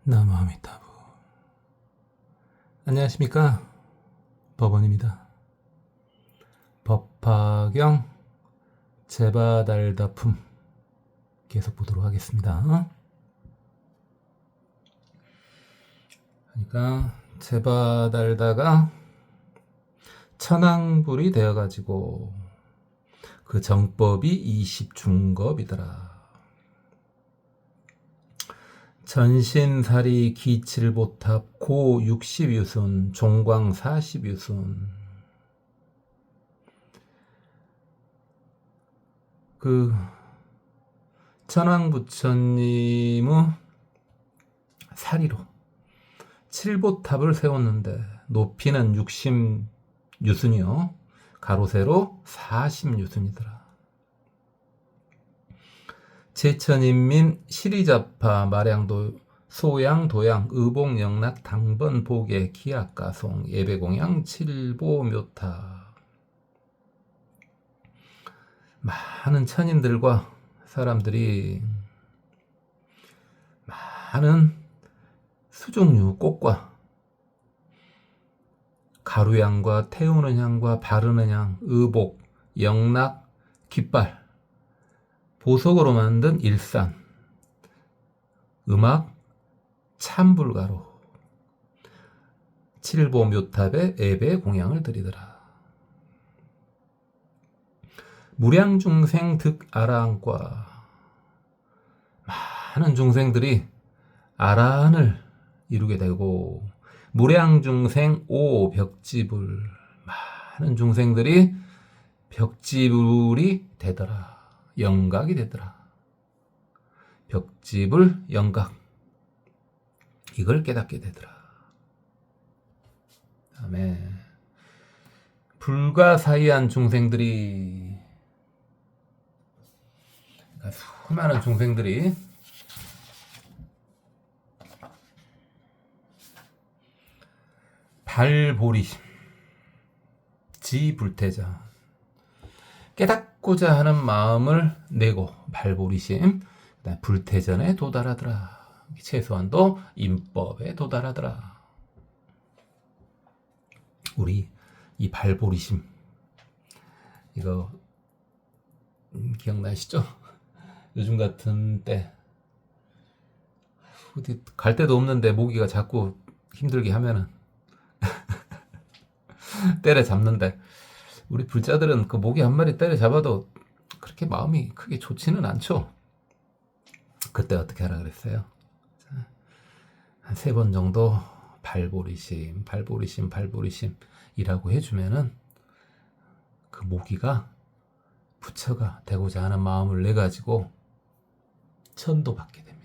나무아미타부. 안녕하십니까, 법원입니다. 법화경 제바달다품 계속 보도록 하겠습니다. 그러니까 제바달다가 천왕불이 되어가지고 그 정법이 20중겁이더라. 전신사리 기칠보탑 고 60유순 종광 40유순. 그 천왕부처님의 사리로 7보탑을 세웠는데 높이는 60유순이요 가로 세로 40유순이더라. 제천인민 시리자파 마량도 소양 도양 의복 영락 당번 보계 기악가송 예배공양 칠보묘타. 많은 천인들과 사람들이 많은 수종류 꽃과 가루향과 태우는 향과 바르는 향, 의복, 영락, 깃발, 보석으로 만든 일산, 음악, 참불가루, 칠보묘탑에 예배 공양을 드리더라. 무량중생 득아라한과 많은 중생들이 아라한을 이루게 되고 무량중생 오벽지불 많은 중생들이 벽지불이 되더라. 영각이 되더라. 벽지불 영각 이걸 깨닫게 되더라. 다음에 불가사의한 중생들이 수많은 중생들이 발보리심 지불태자 깨닫고자 하는 마음을 내고 발보리심 불태전에 도달하더라. 최소한도 인법에 도달하더라. 우리 이 발보리심 이거 기억나시죠? 요즘 같은 때 어디 갈 데도 없는데 모기가 자꾸 힘들게 하면은 때려잡는데 우리 불자들은 그 모기 한 마리 때려잡아도 그렇게 마음이 크게 좋지는 않죠. 그때 어떻게 하라 그랬어요? 한 3번 정도 발보리심 이라고 해주면은 그 모기가 부처가 되고자 하는 마음을 내가지고 천도받게 됩니다.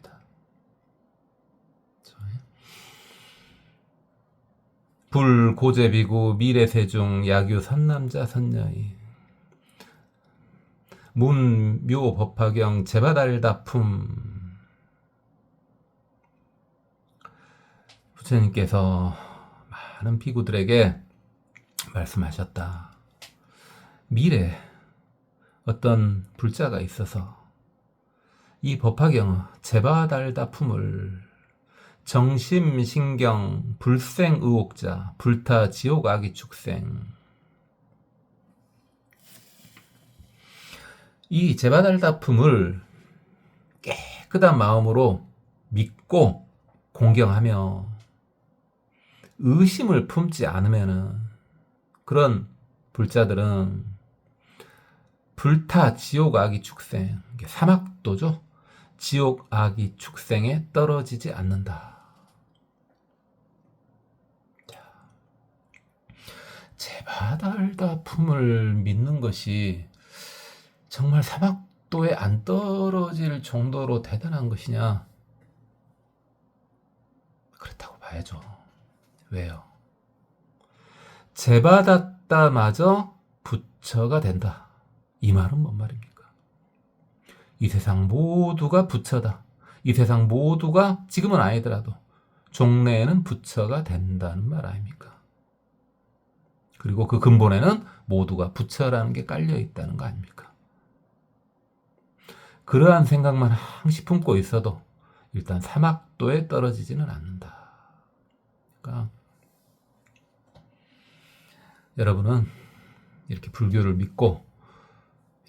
불고제비구 미래세중 야규 선남자 선녀이 문묘법화경 제바달다품. 부처님께서 많은 비구들에게 말씀하셨다. 미래 어떤 불자가 있어서 이 법화경 제바달다품을 정심신경 불생의옥자 불타 지옥아기 축생 이 제바달다품을 깨끗한 마음으로 믿고 공경하며 의심을 품지 않으면은 그런 불자들은 불타 지옥아기 축생 사막도죠. 지옥아기 축생에 떨어지지 않는다. 제바달다품을 믿는 것이 정말 사막도에 안 떨어질 정도로 대단한 것이냐? 그렇다고 봐야죠. 왜요? 제바다마저 부처가 된다. 이 말은 뭔 말입니까? 이 세상 모두가 부처다. 이 세상 모두가 지금은 아니더라도 종래에는 부처가 된다는 말 아닙니까? 그리고 그 근본에는 모두가 부처라는 게 깔려 있다는 거 아닙니까? 그러한 생각만 항시 품고 있어도 일단 사막도에 떨어지지는 않는다. 그러니까 여러분은 이렇게 불교를 믿고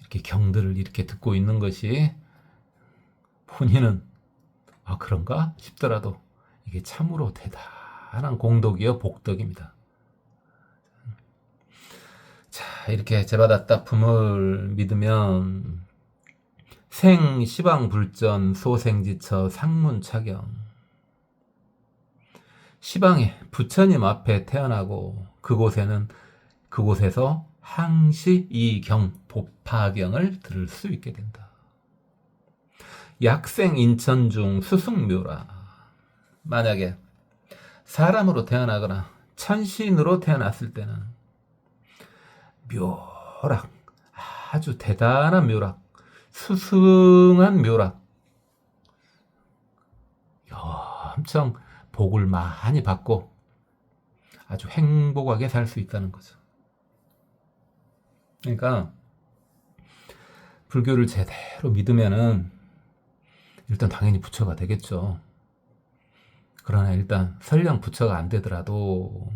이렇게 경들을 이렇게 듣고 있는 것이 본인은 그런가 싶더라도 이게 참으로 대단한 공덕이요 복덕입니다. 자, 이렇게 제받았다 품을 믿으면 생 시방불전 소생지처 상문차경, 시방에 부처님 앞에 태어나고 그곳에서 항시 이 경 법화경을 들을 수 있게 된다. 약생 인천중 수승묘라. 만약에 사람으로 태어나거나 천신으로 태어났을 때는 묘락, 아주 대단한 묘락, 수승한 묘락, 엄청 복을 많이 받고 아주 행복하게 살 수 있다는 거죠. 그러니까 불교를 제대로 믿으면은 일단 당연히 부처가 되겠죠. 그러나 일단 설령 부처가 안 되더라도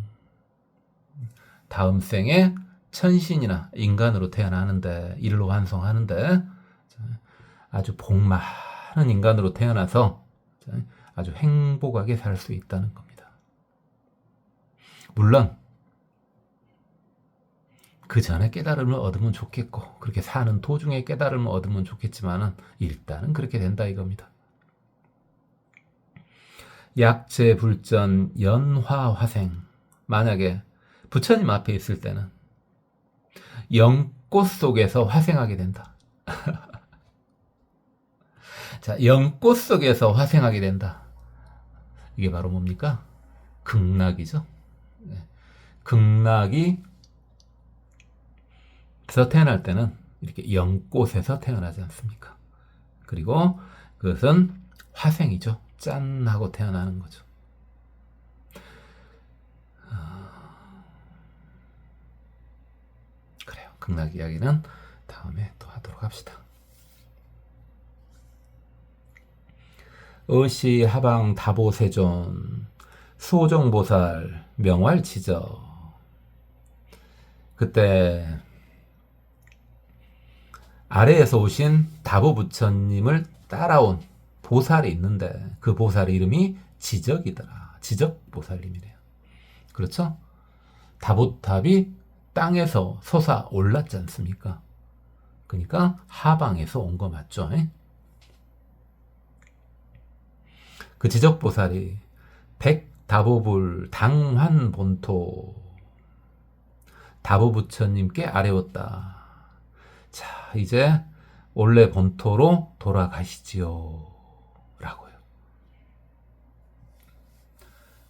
다음 생에 천신이나 인간으로 태어나는데, 일로 환송하는데 아주 복 많은 인간으로 태어나서 아주 행복하게 살 수 있다는 겁니다. 물론 그 전에 깨달음을 얻으면 좋겠고 그렇게 사는 도중에 깨달음을 얻으면 좋겠지만은 일단은 그렇게 된다 이겁니다. 약재불전 연화화생, 만약에 부처님 앞에 있을 때는 연꽃 속에서 화생하게 된다. 자, 연꽃 속에서 화생하게 된다. 이게 바로 뭡니까? 극락이죠. 극락이 그래서 태어날 때는 이렇게 연꽃에서 태어나지 않습니까? 그리고 그것은 화생이죠. 짠 하고 태어나는 거죠. 그래요. 극락 이야기는 다음에 또 하도록 합시다. 어시 하방 다보세존 수호종보살 명활지저. 그때 아래에서 오신 다보부처님을 따라온 보살이 있는데 그 보살 이름이 지적이더라. 지적보살님이래요. 그렇죠? 다보탑이 땅에서 솟아 올랐지 않습니까? 그러니까 하방에서 온 거 맞죠? 그 지적보살이 백다보불 당환본토 다보부처님께 아뢰었다. 자, 이제 원래 본토로 돌아가시지요. 라고요.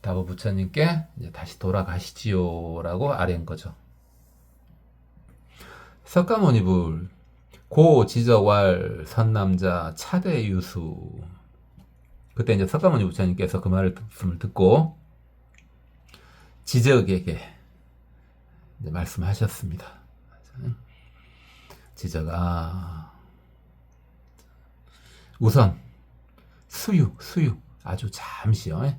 다보부처님께 이제 다시 돌아가시지요. 라고 아뢰은 거죠. 석가모니불 고지저왈 선남자 차대유수. 그때 이제 석가모니 부처님께서 그 말을 듣고 지적에게 말씀하셨습니다. 지저가 우선 수유 아주 잠시요.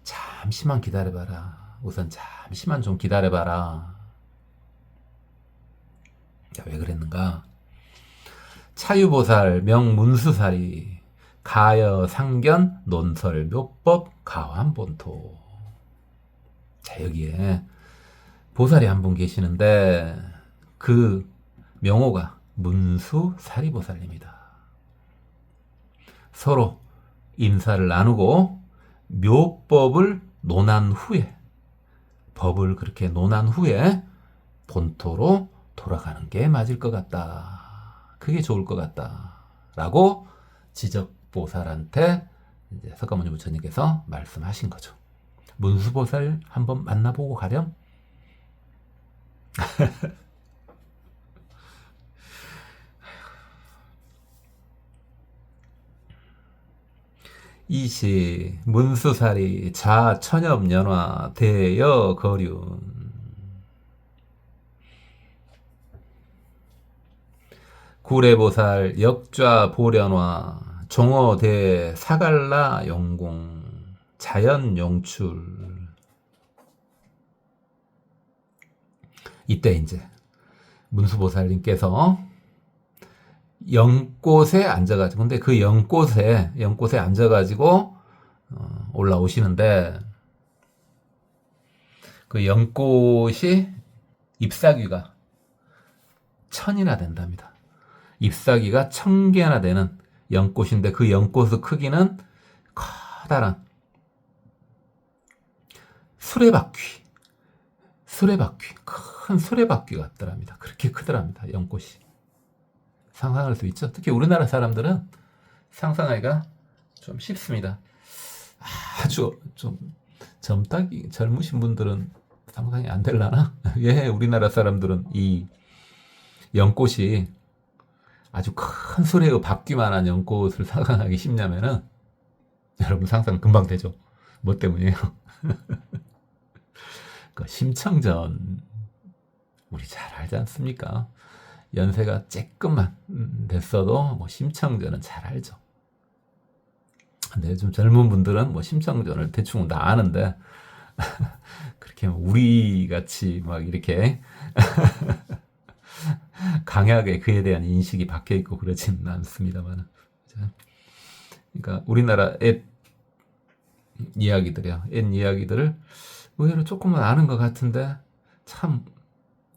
잠시만 기다려봐라. 우선 잠시만 좀 기다려봐라. 자, 왜 그랬는가? 차유보살 명문수살이 가여 상견 논설 묘법 가환본토. 자, 여기에 보살이 한 분 계시는데 그 명호가 문수사리보살입니다. 서로 인사를 나누고 묘법을 논한 후에, 법을 그렇게 논한 후에 본토로 돌아가는 게 맞을 것 같다. 그게 좋을 것 같다. 라고 지적보살한테 이제 석가모니 부처님께서 말씀하신 거죠. 문수보살 한번 만나보고 가렴? 이시 문수살이 자천엽연화 대여거륜. 구례보살 역좌보련화 종어대 사갈라 용궁 자연 용출. 이때 이제 문수보살님께서 연꽃에 앉아가지고, 근데 그 연꽃에 앉아가지고 올라오시는데, 그 연꽃이 잎사귀가 1000이나 된답니다. 잎사귀가 1000개나 되는 연꽃인데, 그 연꽃의 크기는 커다란 수레바퀴, 큰 수레바퀴 같더랍니다. 그렇게 크더랍니다, 연꽃이. 상상할 수 있죠? 특히 우리나라 사람들은 상상하기가 좀 쉽습니다. 아주 좀 젊으신 분들은 상상이 안 될라나? 예, 우리나라 사람들은 이 연꽃이 아주 큰 수레의 바퀴만한 연꽃을 상상하기 쉽냐면은, 여러분 상상 금방 되죠? 뭐 때문이에요? 그 심청전 우리 잘 알지 않습니까? 연세가 조금만 됐어도 뭐 심청전은 잘 알죠. 근데 좀 젊은 분들은 뭐 심청전을 대충 다 아는데 그렇게 우리 같이 막 이렇게 강하게 그에 대한 인식이 박혀 있고 그러지는 않습니다만, 그러니까 우리나라 옛 이야기들을 의외로 조금만 아는 것 같은데 참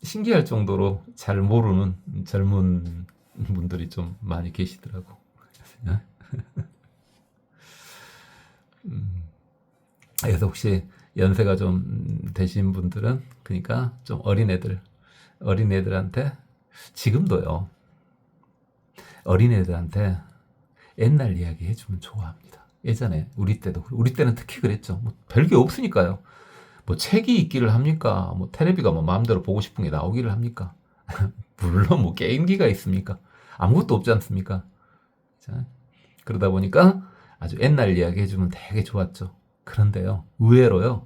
신기할 정도로 잘 모르는 젊은 분들이 좀 많이 계시더라고. 그래서 혹시 연세가 좀 되신 분들은, 그러니까 좀 어린애들한테 지금도요, 어린애들한테 옛날 이야기 해주면 좋아합니다. 예전에 우리 때는 특히 그랬죠. 뭐 별게 없으니까요. 뭐 책이 있기를 합니까? 뭐 테레비가 뭐 마음대로 보고 싶은 게 나오기를 합니까? 물론 뭐 게임기가 있습니까? 아무것도 없지 않습니까? 자, 그러다 보니까 아주 옛날 이야기 해주면 되게 좋았죠. 그런데요, 의외로요,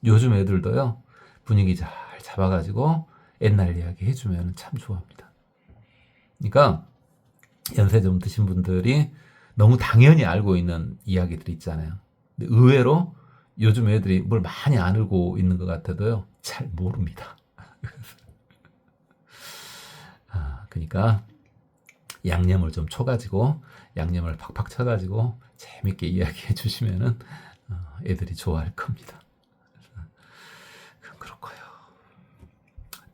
요즘 애들도요, 분위기 잘 잡아가지고 옛날 이야기 해주면 참 좋아합니다. 그러니까 연세 좀 드신 분들이 너무 당연히 알고 있는 이야기들이 있잖아요. 근데 의외로 요즘 애들이 뭘 많이 안 알고 있는 것 같아도요, 잘 모릅니다. 그러니까 양념을 좀 쳐가지고, 양념을 팍팍 쳐가지고 재밌게 이야기해 주시면은 애들이 좋아할 겁니다. 그렇고요.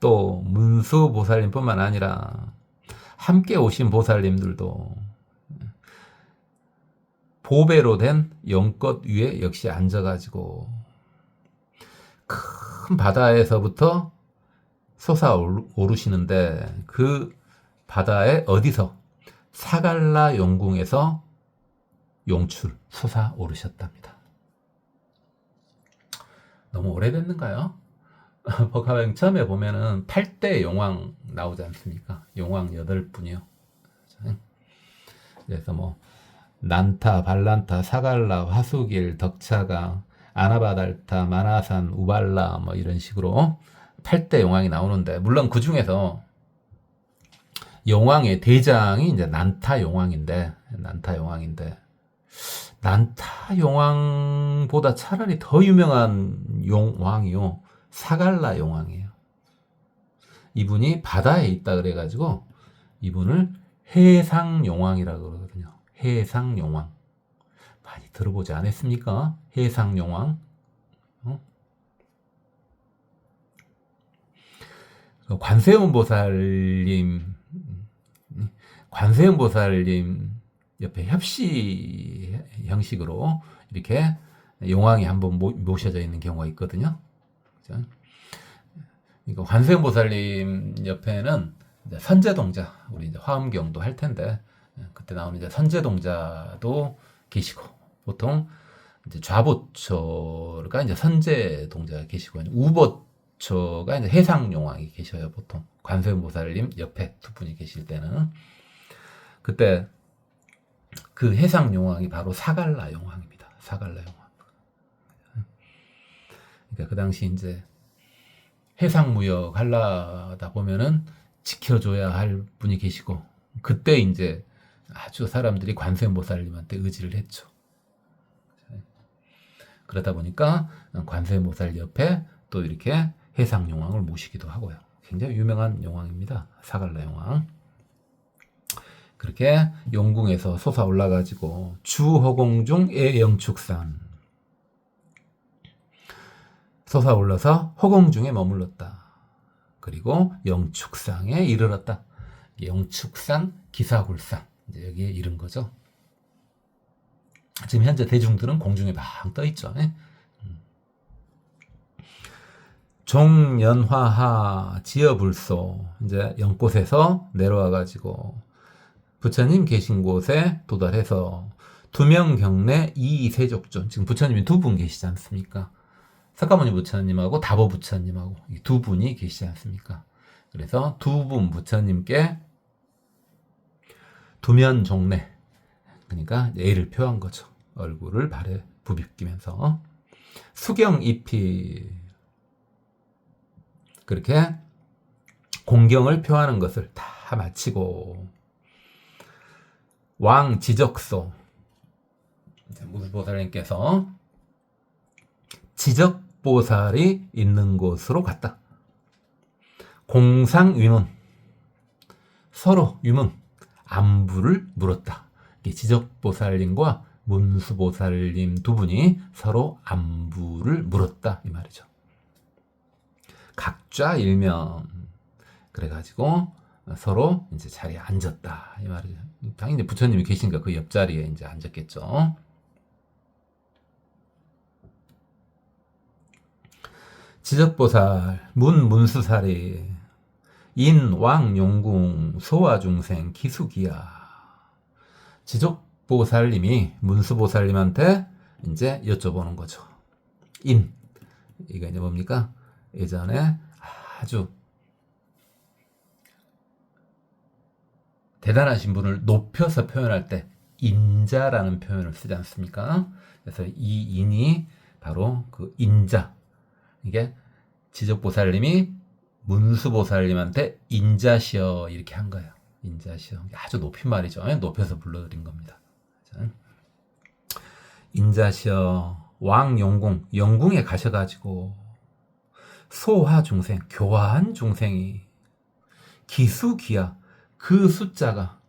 또 문수 보살님뿐만 아니라 함께 오신 보살님들도 보배로 된 연꽃 위에 역시 앉아가지고 큰 바다에서부터 솟아오르시는데, 그 바다에 어디서? 사갈라 용궁에서 솟아오르셨답니다. 너무 오래됐는가요? 법화경 처음에 보면은 8대 용왕 나오지 않습니까? 용왕 8분이요. 그래서 뭐 난타, 발란타, 사갈라, 화수길, 덕차가, 아나바달타, 마나산, 우발라 뭐 이런 식으로 8대 용왕이 나오는데, 물론 그 중에서 용왕의 대장이 이제 난타 용왕인데 난타 용왕보다 차라리 더 유명한 용왕이요, 사갈라 용왕이에요. 이분이 바다에 있다 그래가지고 이분을 해상 용왕이라고 그러거든요. 해상 용왕. 많이 들어보지 않았습니까? 해상 용왕. 관세음 보살님 옆에 협시 형식으로 이렇게 용왕이 한번 모셔져 있는 경우가 있거든요. 그러니까 관세음 보살님 옆에는 이제 선제동자, 우리 이제 화엄경도 할 텐데, 그때 나오는 이제 선제동자도 계시고, 보통 이제 좌보초가 이제 선제동자가 계시고, 우보초가 이제 해상용왕이 계셔요. 보통 관세음 보살님 옆에 두 분이 계실 때는. 그때 그 해상용왕이 바로 사갈라 용왕입니다. 사갈라 용왕. 그러니까 그 당시 이제 해상무역 하려다 보면은 지켜줘야 할 분이 계시고, 그때 이제 아주 사람들이 관세음보살님한테 의지를 했죠. 그러다 보니까 관세음보살 옆에 또 이렇게 해상용왕을 모시기도 하고요. 굉장히 유명한 용왕입니다. 사갈라 용왕. 그렇게 용궁에서 솟아 올라가지고 주허공중 애영축산 솟아올라서 허공중에 머물렀다. 그리고 영축상에 이르렀다. 영축산, 기사굴산 이제 여기에 이른 거죠. 지금 현재 대중들은 공중에 막 떠 있죠. 종연화하 지어불소 이제 연꽃에서 내려와 가지고 부처님 계신 곳에 도달해서 두명경내 이세족존 지금 부처님이 두 분 계시지 않습니까? 석가모니 부처님하고 다보 부처님하고 이 두 분이 계시지 않습니까? 그래서 두 분 부처님께 두면종래 그러니까 예의를 표한 거죠. 얼굴을 발에 부비끼면서 수경입히 그렇게 공경을 표하는 것을 다 마치고 왕 지적소 무수보살님께서 지적보살이 있는 곳으로 갔다. 공상위문 서로 위문 안부를 물었다. 지적보살님과 문수보살님 두 분이 서로 안부를 물었다 이 말이죠. 각좌 일면 그래가지고 서로 이제 자리에 앉았다 이 말이죠. 당연히 부처님이 계시니까 그 옆자리에 이제 앉았겠죠. 지적보살 문수살이 인왕용궁 소화중생 기수기야. 지적보살님이 문수보살님한테 이제 여쭤보는 거죠. 이게 이제 뭡니까? 예전에 아주 대단하신 분을 높여서 표현할 때 인자라는 표현을 쓰지 않습니까? 그래서 이 인이 바로 그 인자. 이게 지적보살님이 문수보살님한테 인자시여 이렇게 한 거예요. 인자시여. 아주 높인 말이죠. 높여서 불러드린 겁니다. 인자시여 왕용궁 영궁에 가셔가지고 소화중생 교화한 중생이 기수기야 그 숫자가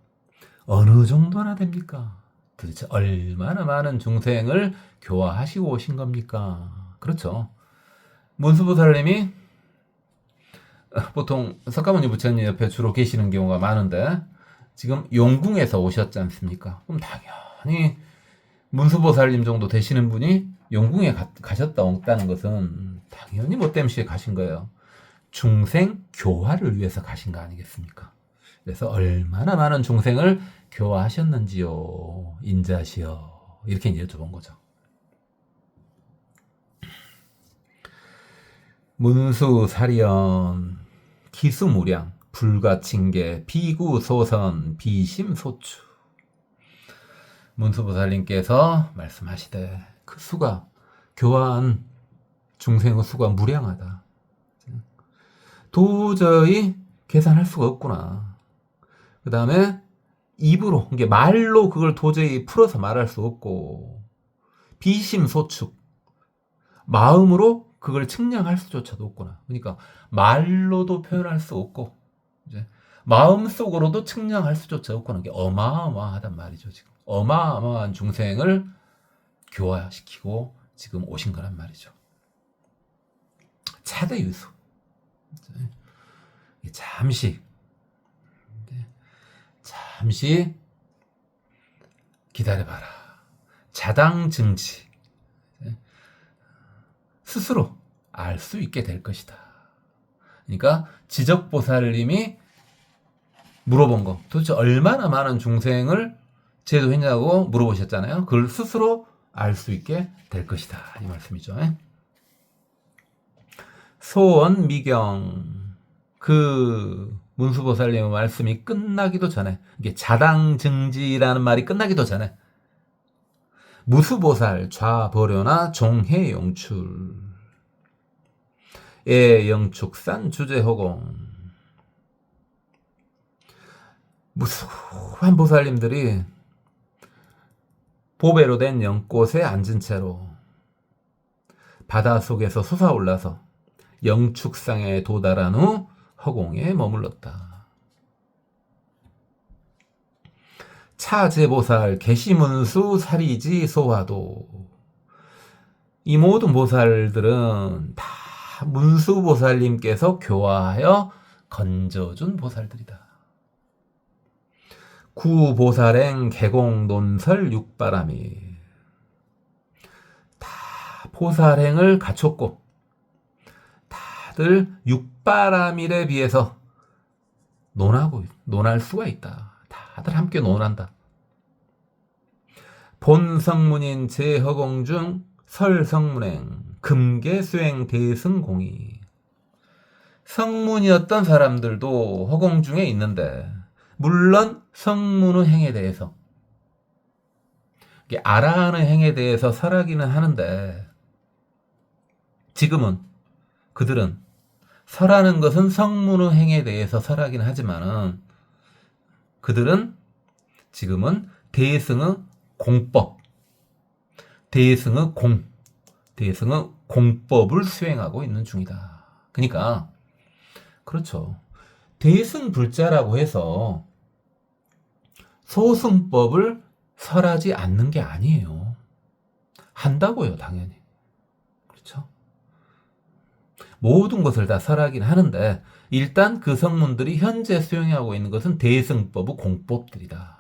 어느 정도나 됩니까? 도대체 얼마나 많은 중생을 교화하시고 오신 겁니까? 그렇죠. 문수보살님이 보통 석가모니 부처님 옆에 주로 계시는 경우가 많은데 지금 용궁에서 오셨지 않습니까? 그럼 당연히 문수보살님 정도 되시는 분이 용궁에 가셨다 온다는 것은 당연히 뭐 땜시에 가신 거예요. 중생 교화를 위해서 가신 거 아니겠습니까? 그래서 얼마나 많은 중생을 교화하셨는지요, 인자시여. 이렇게 이제 여쭤본 거죠. 문수사리연, 기수무량, 불가칭계, 비구소선, 비심소추. 문수보살님께서 말씀하시되 그 수가 교화한 중생의 수가 무량하다. 도저히 계산할 수가 없구나. 그 다음에 입으로, 이게 말로 그걸 도저히 풀어서 말할 수 없고, 비심소축, 마음으로 그걸 측량할 수조차도 없구나. 그러니까 말로도 표현할 수 없고, 이제 마음속으로도 측량할 수조차 없구나. 이게 어마어마하단 말이죠. 지금 어마어마한 중생을 교화시키고 지금 오신 거란 말이죠. 차대유수. 잠시 기다려봐라. 자당증지. 스스로 알 수 있게 될 것이다. 그러니까 지적보살님이 물어본 거 도대체 얼마나 많은 중생을 제도했냐고 물어보셨잖아요. 그걸 스스로 알 수 있게 될 것이다. 이 말씀이죠. 소원미경 그 문수보살님의 말씀이 끝나기도 전에 이게 자당증지라는 말이 끝나기도 전에 무수보살 좌보려나 종해용출 애영축산 주제허공 무수한 보살님들이 보배로 된 연꽃에 앉은 채로 바닷속에서 솟아올라서 영축상에 도달한 후 허공에 머물렀다. 차제보살, 계시문수, 사리지, 소화도. 이 모든 보살들은 다 문수보살님께서 교화하여 건져준 보살들이다. 구보살행, 개공논설, 육바람이. 다 보살행을 갖췄고 다들 육바람일에 비해서 논할 수가 있다. 다들 함께 논한다. 본성문인 제허공 중 설성문행, 금계수행 대승공이. 성문이었던 사람들도 허공 중에 있는데 물론 성문의 행에 대해서 알아하는 행에 대해서 설하기는 하는데 지금은 그들은 설하는 것은 성문의 행에 대해서 설하기는 하지만은 그들은 지금은 대승의 공법, 대승의 공법을 수행하고 있는 중이다. 그러니까 그렇죠. 대승불자라고 해서 소승법을 설하지 않는 게 아니에요. 한다고요, 당연히. 그렇죠? 모든 것을 다 설하긴 하는데 일단 그 성문들이 현재 수행하고 있는 것은 대승법의 공법들이다.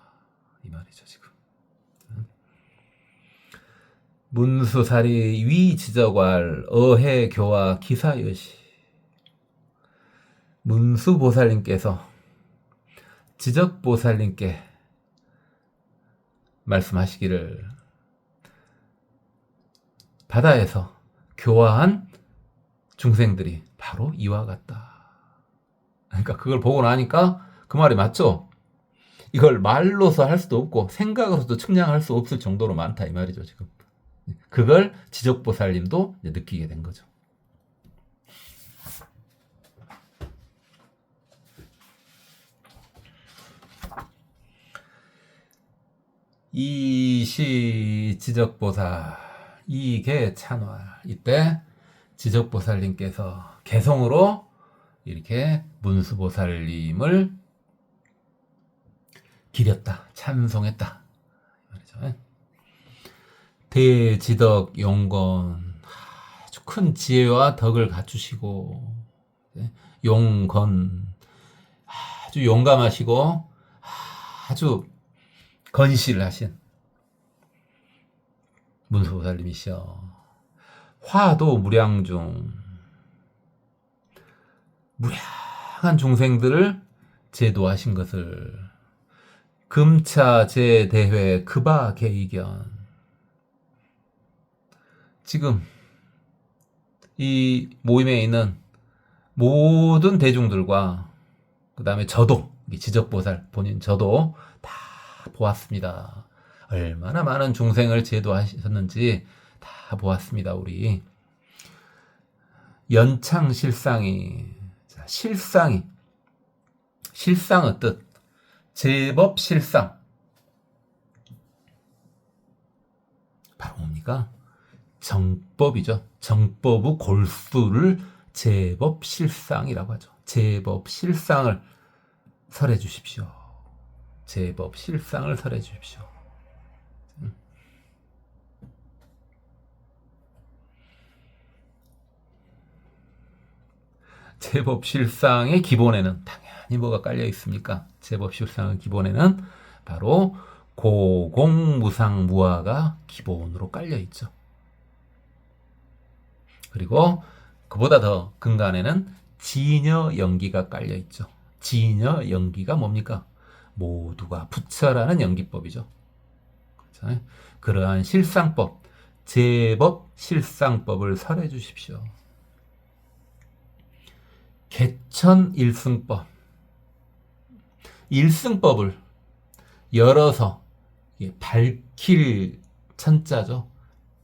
이 말이죠, 지금. 문수사리 위지저괄 어해교화 기사여시. 문수보살님께서 지적보살님께 말씀하시기를 바다에서 교화한 중생들이 바로 이와 같다. 그러니까 그걸 보고 나니까 그 말이 맞죠? 이걸 말로서 할 수도 없고 생각으로도 측량할 수 없을 정도로 많다 이 말이죠, 지금. 그걸 지적보살님도 느끼게 된 거죠. 이시 지적보살 이계 찬화. 이때 지적보살님께서 개성으로 이렇게 문수보살님을 기렸다, 찬송했다 말이죠. 대지덕 용건, 아주 큰 지혜와 덕을 갖추시고 용건, 아주 용감하시고 아주 건실을 하신 문수보살님이시여. 화도 무량중, 무량한 중생들을 제도하신 것을 금차 제대회 급아 개이견. 지금 이 모임에 있는 모든 대중들과 그 다음에 저도 지적보살 본인 저도 다 보았습니다. 얼마나 많은 중생을 제도하셨는지 다 보았습니다. 우리 연창실상이, 실상의 뜻, 제법실상. 바로 뭡니까? 정법이죠. 정법의 골수를 제법실상이라고 하죠. 제법실상을 설해 주십시오. 제법실상을 설해 주십시오. 제법실상의 기본에는 당연히 뭐가 깔려 있습니까? 제법실상의 기본에는 바로 고공무상무화가 기본으로 깔려 있죠. 그리고 그보다 더 근간에는 진여연기가 깔려 있죠. 진여연기가 뭡니까? 모두가 부처라는 연기법이죠. 그렇죠? 그러한 실상법, 제법 실상법을 설해 주십시오. 개천일승법, 일승법을 열어서 밝힐 천자죠.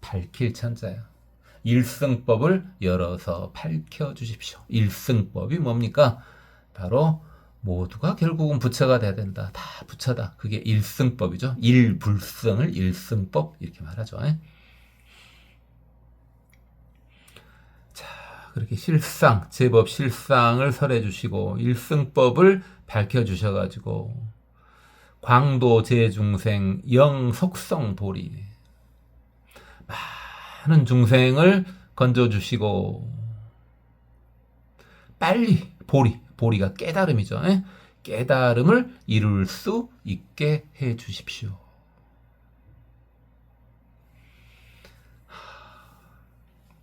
밝힐 천자야. 일승법을 열어서 밝혀 주십시오. 일승법이 뭡니까? 바로 모두가 결국은 부처가 돼야 된다. 다 부처다. 그게 일승법이죠. 일불성을 일승법 이렇게 말하죠. 자, 그렇게 실상, 제법 실상을 설해 주시고 일승법을 밝혀 주셔가지고 광도 제중생 영속성 보리 많은 중생을 건져 주시고 빨리 보리가 깨달음이죠. 깨달음을 이룰 수 있게 해 주십시오.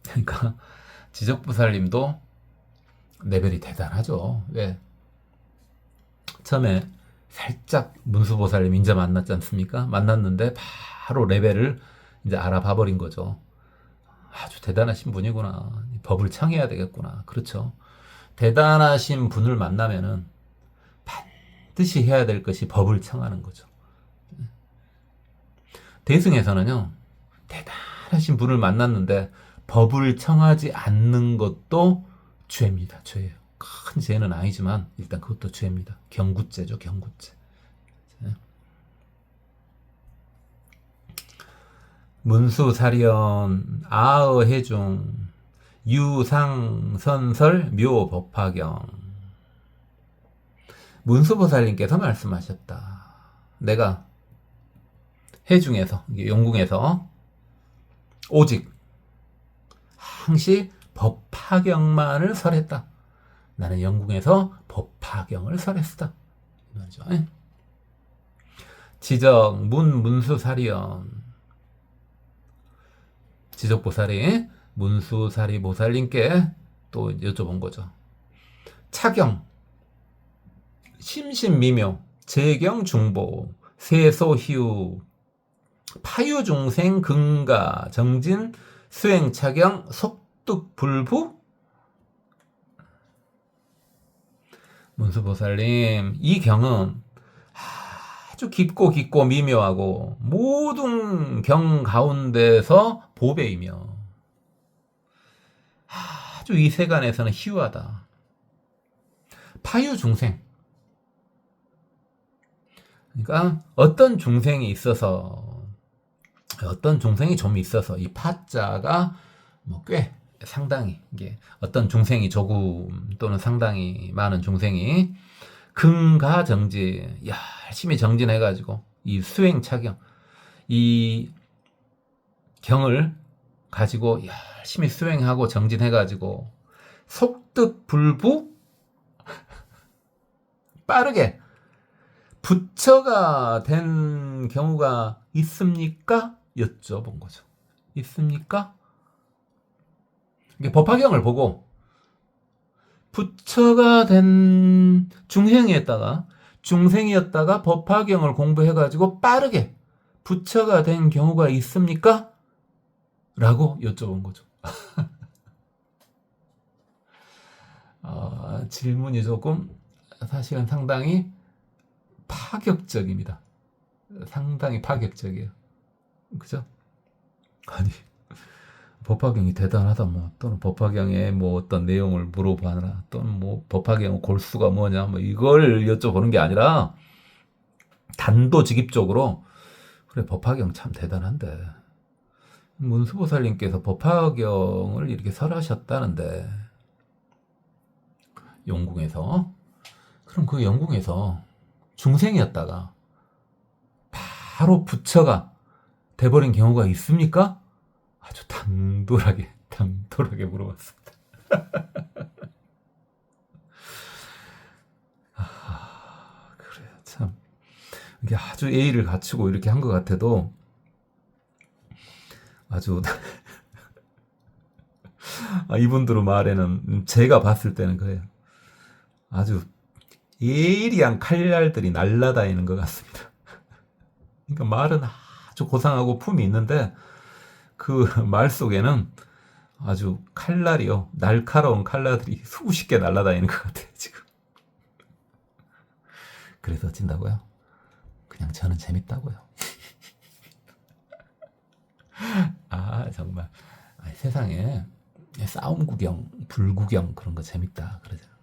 그러니까 지적보살님도 레벨이 대단하죠. 왜? 처음에 살짝 문수보살님 인자 만났지 않습니까? 만났는데 바로 레벨을 이제 알아봐 버린 거죠. 아주 대단하신 분이구나. 법을 창해야 되겠구나. 그렇죠. 대단하신 분을 만나면은 반드시 해야 될 것이 법을 청하는 거죠. 대승에서는요, 대단하신 분을 만났는데 법을 청하지 않는 것도 죄입니다. 죄예요. 큰 죄는 아니지만 일단 그것도 죄입니다. 경구죄죠, 경구죄. 문수사련 아어해중 유상선설 묘법화경 문수보살님께서 말씀하셨다. 내가 해중에서 용궁에서 오직 항시 법화경만을 설했다. 나는 영궁에서 법화경을 설했다. 이거죠. 지적 문수사련 지적보살이 문수사리 보살님께 또 여쭤본 거죠. 차경, 심신미묘, 재경중보, 세소희우, 파유중생 근가, 정진, 수행차경, 속득불부? 문수보살님, 이 경은 아주 깊고 미묘하고 모든 경 가운데서 보배이며 아주 이 세간에서는 희유하다. 파유중생. 그러니까 어떤 중생이 좀 있어서 이 파자가 꽤 상당히 이게 어떤 중생이 조금 또는 상당히 많은 중생이 근가 정진 열심히 정진해가지고 이 수행 차경 이 경을 가지고 열심히 수행하고 정진해가지고 속득불부 빠르게 부처가 된 경우가 있습니까? 여쭤본 거죠. 있습니까? 이게 법화경을 보고 부처가 된 중생이었다가 법화경을 공부해가지고 빠르게 부처가 된 경우가 있습니까? 라고 여쭤본 거죠. 질문이 조금 사실은 상당히 파격적입니다. 상당히 파격적이에요. 그죠? 아니 법화경이 대단하다 또는 법화경에 어떤 내용을 물어보느라 또는 법화경 골수가 뭐냐 이걸 여쭤보는 게 아니라 단도직입적으로 그래 법화경 참 대단한데 문수보살님께서 법화경을 이렇게 설하셨다는데 영궁에서 그럼 그 영궁에서 중생이었다가 바로 부처가 돼버린 경우가 있습니까? 아주 당돌하게 물어봤습니다. 그래요. 참 이게 아주 예의를 갖추고 이렇게 한 것 같아도 아주 이분들의 말에는 제가 봤을 때는 그래요. 아주 예리한 칼날들이 날아다니는 것 같습니다. 그러니까 말은 아주 고상하고 품이 있는데 그 말 속에는 아주 칼날이요. 날카로운 칼날들이 수십 개 날아다니는 것 같아요, 지금. 그래서 어찐다고요? 그냥 저는 재밌다고요. 정말. 세상에 싸움 구경, 불 구경 그런 거 재밌다. 그러잖아요.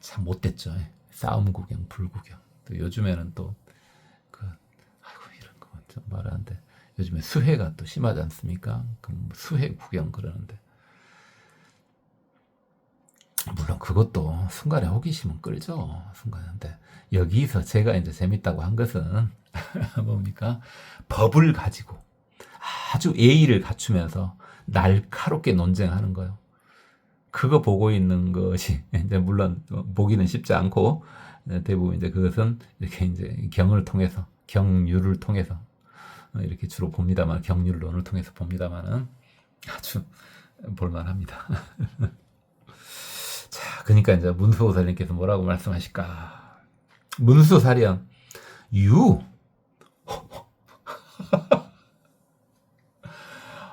참 못됐죠. 싸움 구경, 불구경. 또 요즘에는 또 아이고 이런 거 좀 말하는데 요즘에 수해가 또 심하지 않습니까? 그럼 수해 구경 그러는데 물론 그것도 순간에 호기심은 끌죠. 순간인데 여기서 제가 이제 재밌다고 한 것은 뭡니까? 법을 가지고 아주 예의를 갖추면서 날카롭게 논쟁하는 거예요. 그거 보고 있는 것이 이제 물론 보기는 쉽지 않고 대부분 이제 그것은 이렇게 이제 경을 통해서 경륜을 통해서 이렇게 주로 봅니다만 경륜론을 통해서 봅니다만은 아주 볼만합니다. 자, 그러니까 이제 문수보살님께서 뭐라고 말씀하실까? 문수사련 유.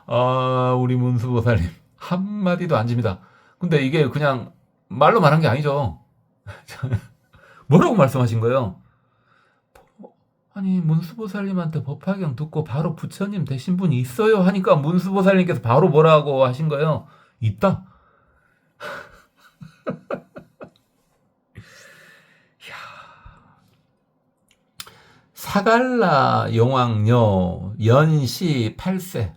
아, 우리 문수보살님 한마디도 안 집니다. 근데 이게 그냥 말로 말한 게 아니죠. 뭐라고 말씀하신 거예요? 아니 문수보살님한테 법화경 듣고 바로 부처님 되신 분이 있어요 하니까 문수보살님께서 바로 뭐라고 하신 거예요? 있다. 사갈라 용왕녀 연시 8세.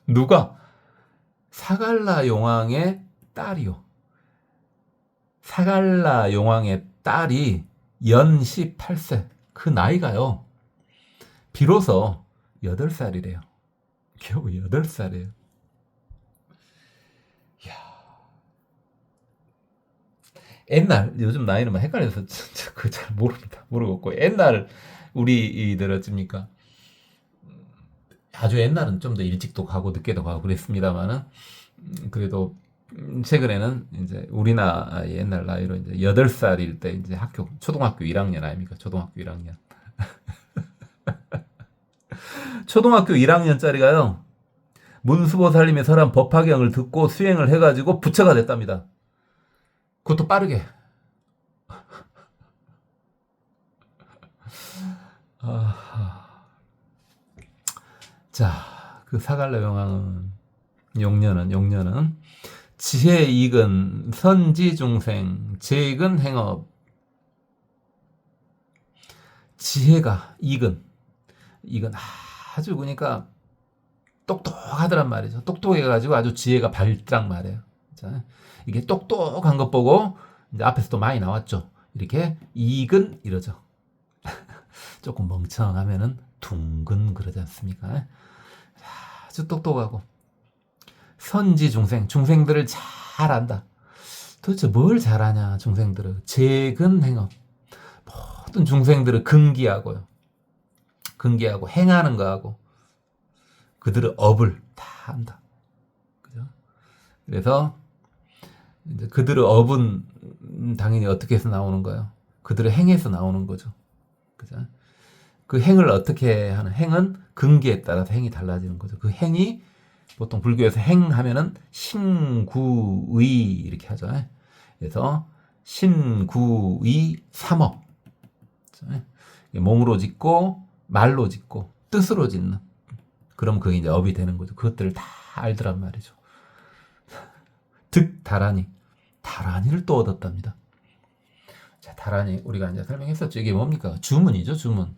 누가? 사갈라 용왕의 딸이요. 사갈라 용왕의 딸이 연시 8세. 그 나이가요. 비로소 8살이래요. 겨우 8살이에요. 옛날, 요즘 나이는 막 헷갈려서 그 잘 모릅니다. 모르겠고. 옛날 우리들 어찌입니까? 아주 옛날은 좀 더 일찍도 가고 늦게도 가고 그랬습니다만은 그래도 최근에는 이제 우리나 옛날 나이로 이제 8살일 때 이제 초등학교 1학년 아닙니까? 초등학교 1학년. 초등학교 1학년짜리가요. 문수보살님의 설한 법화경을 듣고 수행을 해가지고 부처가 됐답니다. 그것도 빠르게. 자, 그 사갈라 용녀는 지혜 익은 선지 중생, 재익은 행업. 지혜가 익은 아주 그러니까 똑똑하더란 말이죠. 똑똑해가지고 아주 지혜가 밝더란 말이에요. 자, 이게 똑똑한 것 보고 이제 앞에서도 많이 나왔죠. 이렇게 익은 이러죠. 조금 멍청하면은 둥근 그러지 않습니까? 아주 똑똑하고 선지 중생들을 잘 안다. 도대체 뭘 잘하냐 중생들은. 재근 행업. 모든 중생들을 근기하고요. 근기하고 행하는 거하고 그들의 업을 다 안다. 그죠? 그래서 이제 그들의 업은 당연히 어떻게 해서 나오는 거예요? 그들의 행에서 나오는 거죠. 그죠? 그 행을 어떻게 하는 행은 근기에 따라서 행이 달라지는 거죠. 그 행이 보통 불교에서 행하면은 신구의 이렇게 하죠. 그래서 신구의 삼업. 몸으로 짓고 말로 짓고 뜻으로 짓는. 그럼 그게 이제 업이 되는 거죠. 그것들을 다 알더란 말이죠. 다라니를 또 얻었답니다. 자, 다라니 우리가 이제 설명했었죠. 이게 뭡니까? 주문이죠, 주문.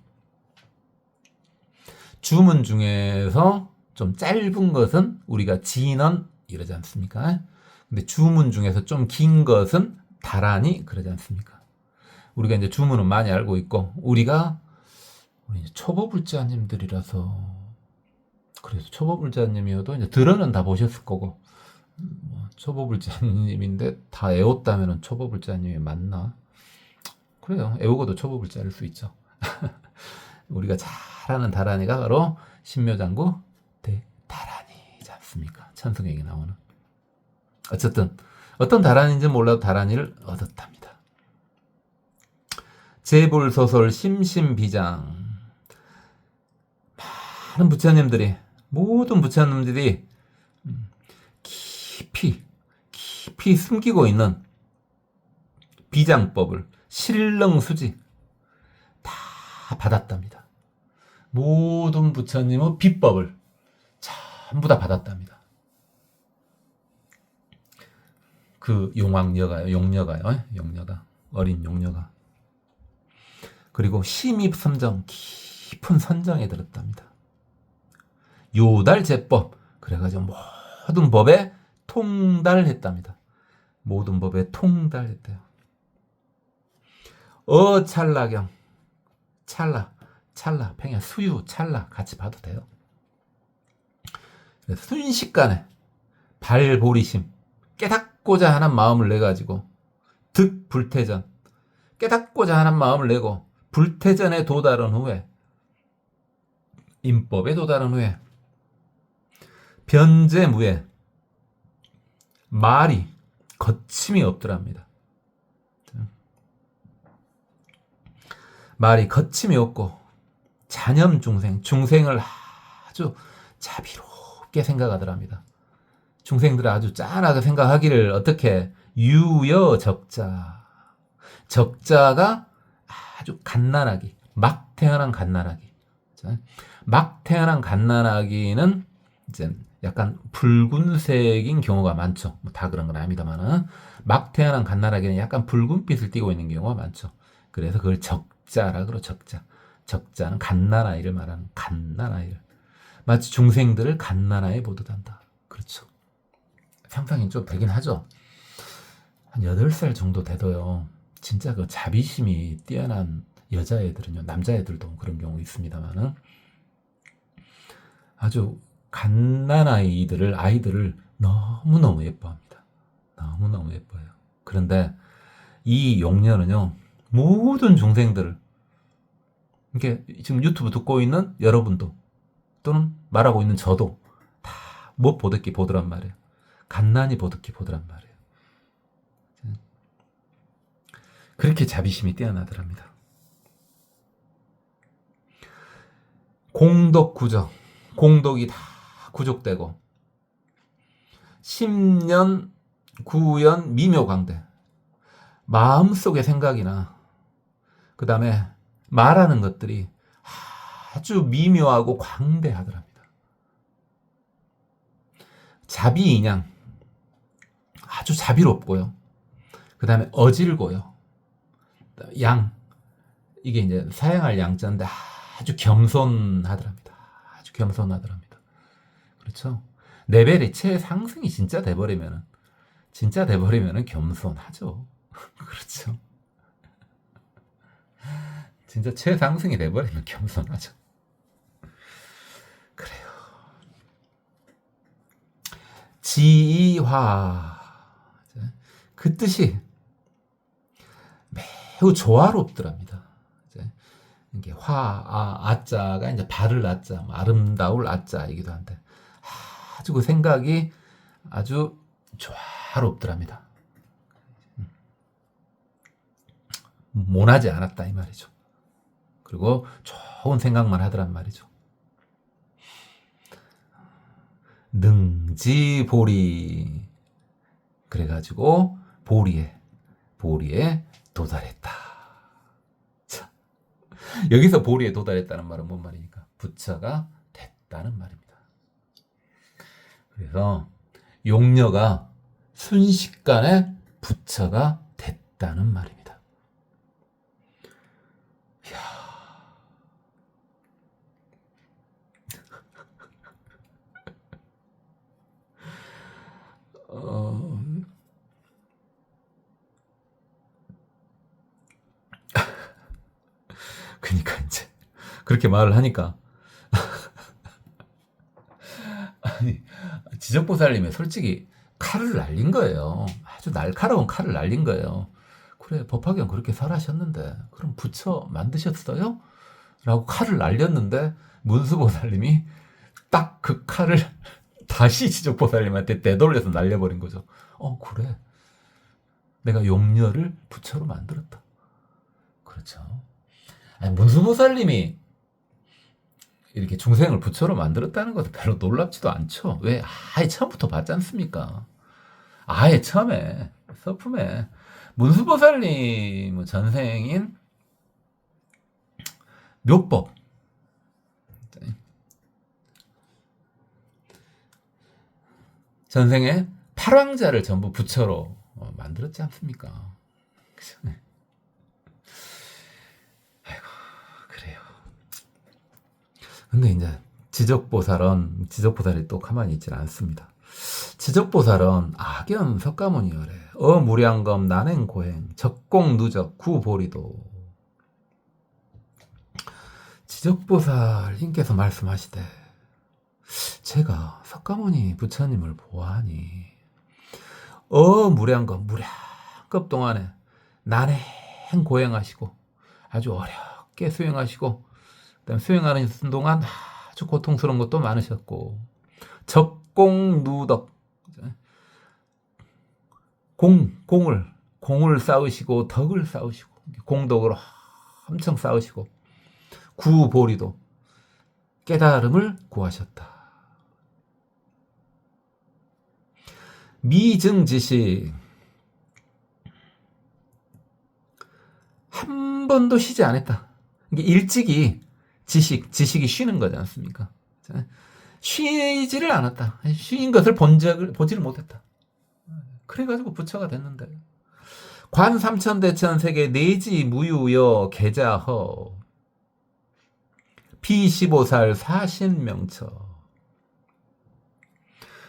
주문 중에서 좀 짧은 것은 우리가 진언 이러지 않습니까? 근데 주문 중에서 좀 긴 것은 다라니 그러지 않습니까? 우리가 이제 주문은 많이 알고 있고 우리 초보불자님들이라서 그래서 초보불자님이어도 이제 들어는 다 보셨을 거고 초보불자님인데 다 외웠다면 초보불자님이 맞나? 그래요. 외우고도 초보불자일 수 있죠. 우리가 잘하는 다라니가 바로 신묘장구 대다라니지 않습니까? 천승에게 나오는. 어쨌든 어떤 다라니인지 몰라도 다라니를 얻었답니다. 제불소설 심심비장. 많은 부처님들이 모든 부처님들이 깊이 숨기고 있는 비장법을 실렁수지 다 받았답니다. 모든 부처님의 비법을 전부 다 받았답니다. 그 용왕녀가요. 용녀가. 어린 용녀가. 그리고 심입선정, 깊은 선정에 들었답니다. 요달제법, 그래가지고 모든 법에 통달했답니다. 모든 법에 통달했대요. 찰나경, 찰나, 평야, 수유, 찰나 같이 봐도 돼요. 그래서 순식간에 발보리심, 깨닫고자 하는 마음을 내가지고 득불태전, 깨닫고자 하는 마음을 내고 불태전에 도달한 후에, 인법에 도달한 후에 변제무에 말이 거침이 없더랍니다. 말이 거침이 없고 잔염 중생을 아주 자비롭게 생각하더랍니다. 중생들을 아주 짠하게 생각하기를 어떻게 유여적자, 적자가 아주 갓난아기, 막 태어난 갓난아기. 막 태어난 갓난아기는 이제 약간 붉은색인 경우가 많죠. 뭐 다 그런 건 아닙니다만은 막 태어난 갓난아기는 약간 붉은빛을 띠고 있는 경우가 많죠. 그래서 그걸 적자라 그러. 적자는 갓난아이를 말하는 갓난아이를. 마치 중생들을 갓난아이 보듯 한다. 그렇죠. 상상이 좀 되긴 하죠. 한 8살 정도 돼도요. 진짜 그 자비심이 뛰어난 여자애들은요. 남자애들도 그런 경우 있습니다만은 아주 아이들을 너무너무 예뻐합니다. 너무너무 예뻐요. 그런데 이 용녀는요. 모든 중생들을, 이렇게 지금 유튜브 듣고 있는 여러분도 또는 말하고 있는 저도 다 못 보듯이 보더란 말이에요. 갓난이 보듯이 보더란 말이에요. 그렇게 자비심이 뛰어나더랍니다. 공덕구적, 공덕이 다 구족되고 10년, 9연 미묘광대, 마음속의 생각이나 그 다음에 말하는 것들이 아주 미묘하고 광대하더랍니다. 자비인양, 아주 자비롭고요. 그 다음에 어질고요. 양, 이게 이제 사양할 양자인데 아주 겸손하더랍니다. 아주 겸손하더랍니다. 그렇죠? 레벨이 최상승이 진짜 돼버리면은 겸손하죠. 그렇죠? 진짜 최상승이 돼버리면 겸손하죠. 그래요. 지화, 그 뜻이 매우 조화롭더랍니다. 이게 아자가 이제 바를 아자, 아름다울 아자이기도 한데 아주 그 생각이 아주 조화롭더랍니다. 모나지 않았다 이 말이죠. 그리고 좋은 생각만 하더란 말이죠. 능지보리, 그래가지고 보리에 도달했다. 자, 여기서 보리에 도달했다는 말은 뭔 말입니까? 부처가 됐다는 말입니다. 그래서 용녀가 순식간에 부처가 됐다는 말입니다. 이야. 그러니까 이제 그렇게 말을 하니까 아니, 지적보살님이 솔직히 칼을 날린 거예요. 아주 날카로운 칼을 날린 거예요. 그래, 법화경 그렇게 설하셨는데 그럼 부처 만드셨어요? 라고 칼을 날렸는데 문수보살님이 딱 그 칼을 다시 지적보살님한테 되돌려서 날려버린 거죠. 그래, 내가 용녀를 부처로 만들었다. 그렇죠. 아니, 문수보살님이 이렇게 중생을 부처로 만들었다는 것도 별로 놀랍지도 않죠. 왜? 아예 처음부터 봤지 않습니까? 아예 처음에 서품에 문수보살님 전생인 묘법, 전생에 팔왕자를 전부 부처로 만들었지 않습니까? 아이고, 그래요. 근데 이제 지적보살이 또 가만히 있질 않습니다. 지적보살은 악연 석가모니여래. 무량검 난행고행 적공누적 구보리도. 지적보살님께서 말씀하시되 제가 석가모니 부처님을 보아하니 무량겁 동안에 난행고행하시고 아주 어렵게 수행하시고 그다음 수행하는 동안 아주 고통스러운 것도 많으셨고 적공누덕 공을 쌓으시고 덕을 쌓으시고 공덕을 엄청 쌓으시고 구보리도 깨달음을 구하셨다. 미증지식 한 번도 쉬지 않았다. 이게 일찍이 지식이 쉬는 거지 않습니까? 쉬지를 않았다. 쉰 것을 보지를 못했다. 그래가지고 부처가 됐는데 관 삼천대천 세계 내지 무유여 계자허 비15살 사신명처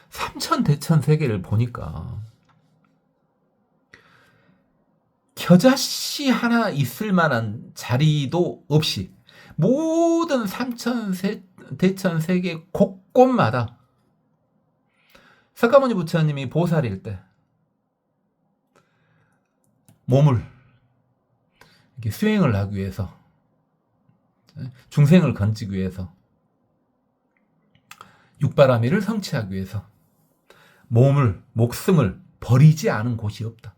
삼천대천 세계를 보니까 겨자씨 하나 있을 만한 자리도 없이 모든 삼천대천 세계 곳곳마다 석가모니 부처님이 보살일 때 몸을 이렇게 수행을 하기 위해서 중생을 건지기 위해서 육바라밀을 성취하기 위해서 목숨을 버리지 않은 곳이 없다.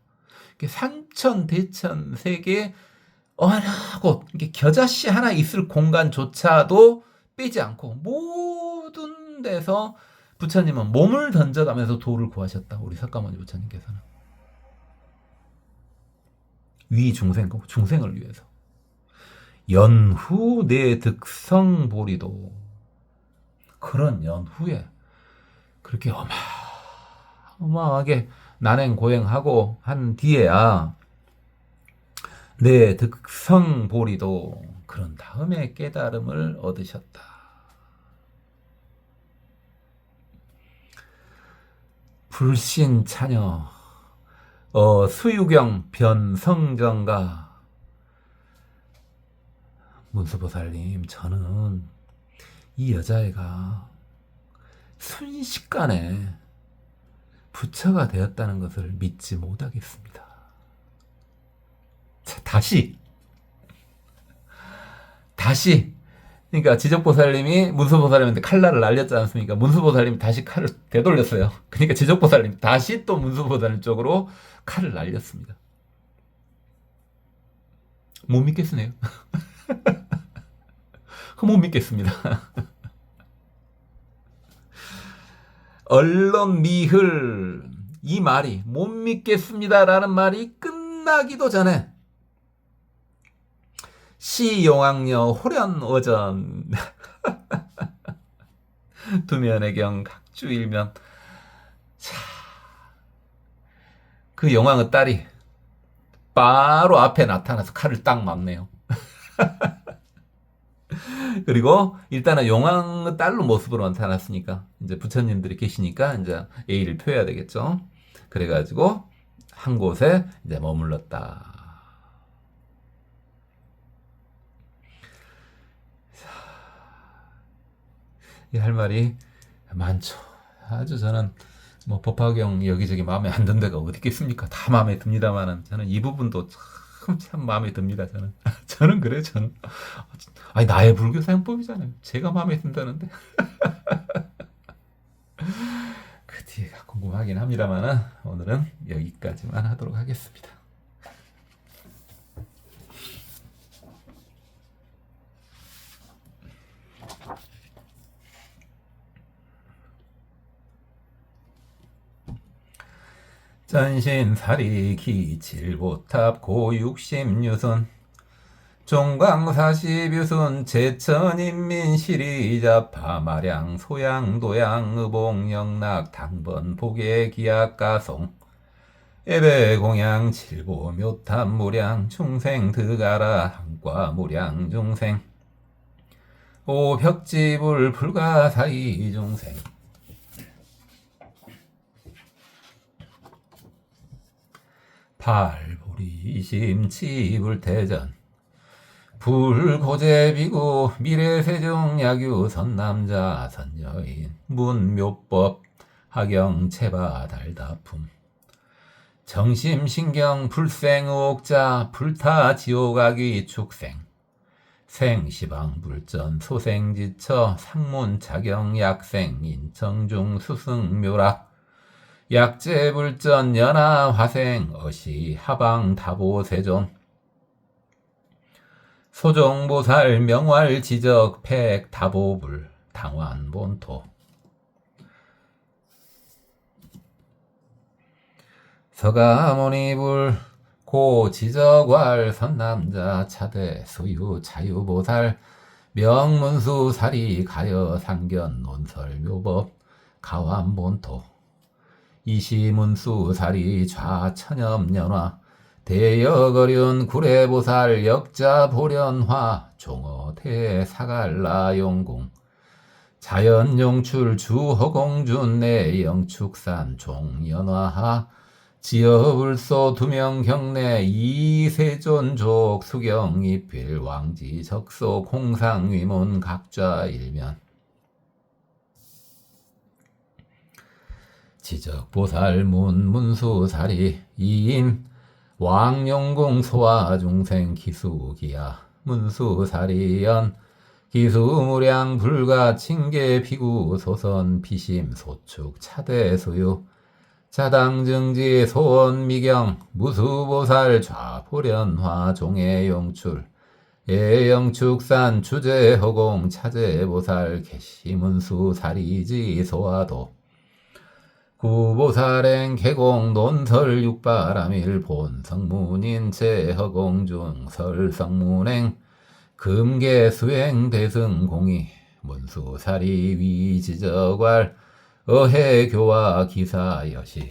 삼천대천 세계 어느 곳 겨자씨 하나 있을 공간조차도 빼지 않고 모든 데서 부처님은 몸을 던져가면서 도를 구하셨다. 우리 석가모니 부처님께서는 중생을 위해서 연후 내 득성보리도 그런 연후에 그렇게 어마어마하게 난행고행하고 한 뒤에야 내 득성보리도 그런 다음에 깨달음을 얻으셨다. 불신차녀 수유경 변성정가 문수보살님, 저는 이 여자애가 순식간에 부처가 되었다는 것을 믿지 못하겠습니다. 자, 다시 그러니까 지적보살님이 문수보살님한테 칼날을 날렸지 않습니까? 문수보살님이 다시 칼을 되돌렸어요. 그러니까 지적보살님이 다시 또 문수보살님 쪽으로 칼을 날렸습니다. 못 믿겠으네요. 못 믿겠습니다. 언론 미hl 이 말이 못 믿겠습니다라는 말이 끝나기도 전에 시용왕녀 호련어전 두면의 경 각주일면 그 용왕의 딸이 바로 앞에 나타나서 칼을 딱 맞네요. 그리고 일단은 용왕의 딸로 모습으로 나타났으니까 이제 부처님들이 계시니까 이제 예의를 표해야 되겠죠. 그래가지고 한 곳에 이제 머물렀다. 할 말이 많죠. 아주 저는 뭐 법화경 여기저기 마음에 안 든 데가 어디 있겠습니까? 다 마음에 듭니다만은 저는 이 부분도 참 마음에 듭니다. 저는 그래요. 아니 나의 불교 사용법이잖아요. 제가 마음에 든다는데 그 뒤에가 궁금하긴 합니다만은 오늘은 여기까지만 하도록 하겠습니다. 전신사리 기칠보탑 고육심유선 종광사십유순 제천인민시리자 파마량 소양도양 의봉영락 당번 복의 기약가송 예배공양 칠보묘탑무량 중생 드가라 한과무량 중생 오벽지불 불가사의 중생 팔보리심 치불대전 불고제비구 미래세종 야규 선남자 선여인 문묘법 하경 체바달다품 정심신경 불생의옥자 불타 지옥악이 축생 생시방불전 소생지처 상문자경 약생 인청중 수승묘락 약재불전 연하 화생 어시 하방 다보세존 소종보살 명활지적 팩 다보불 당환본토 서가모니불 고지적왈 선남자 차대 수유 자유보살 명문수사리 가여 상견 논설묘법 가완본토 이시문수사리 좌천엽연화 대여거륜 구례보살 역자보련화 종어대사갈라용궁 자연용출 주허공준 내영축산 종연화하 지어불소 두명경내 이세존족 수경이필 왕지적소 공상위문 각좌일면 지적보살문 문수사리 이임 왕용궁 소화중생 기수기야 문수사리연 기수무량 불가 칭계 비구 소선 비심 소축 차대소유 자당증지 소원미경 무수보살 좌보련화 종해용출 예영축산 주제허공 차제보살 개시문수사리지 소화도 구보살행 개공 논설 육바람일 본성문인 제허공중 설성문행 금계 수행 대승공이 문수사리 위지저괄 어해교화 기사여시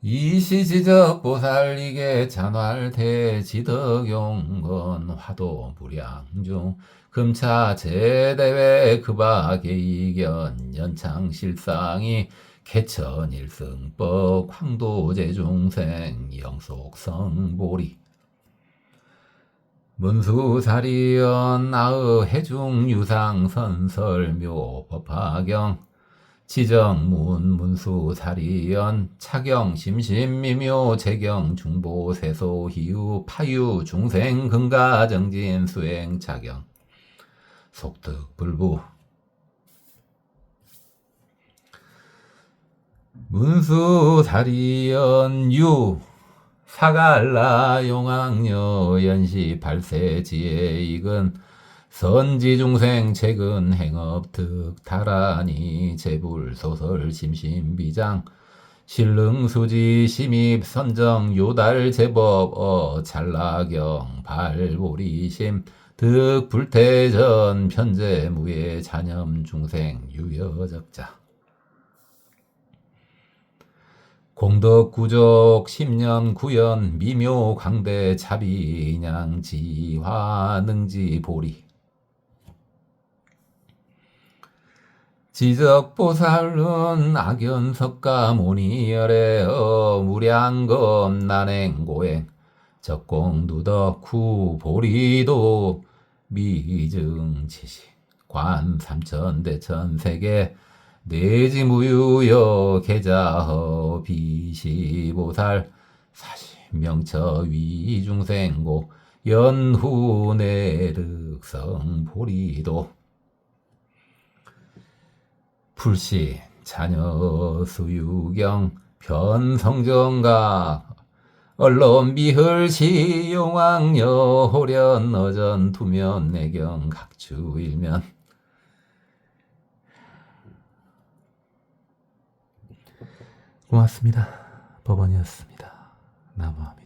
이시지적보살리게 잔활대지덕용건 화도무량중 금차 제대회 급하계이견 연창실상이 개천일승법 황도제중생 영속성보리 문수사리연 아의해중 유상선설묘 법화경 지정문 문수사리연 차경 심심미묘 재경 중보세소 희유 파유 중생 근가정진 수행 차경 속득불부 문수사리연 유 사갈라 용왕여 연시 발세지에 익은 선지중생 최근 행업득 다라니 제불소설 심심비장 신릉수지 심입 선정 요달 제법 찰나경 발보리심 득불태전 편제무예 잔염중생 유여적자 공덕구족 십년구연 미묘강대 자비인양지화 능지보리 지적보살은 악연석가 모니열의 무량검 난행고행 적공두덕 구보리도 미증지시 관 삼천대천세계 내지무유여 계자허 비시보살 사심명처 위중생고 연후내득성보리도 불시 자녀수유경 변성정각 언론비흘시 용왕여 호련 어전 두면 내경 각주일면 고맙습니다. 법원이었습니다. 나무아미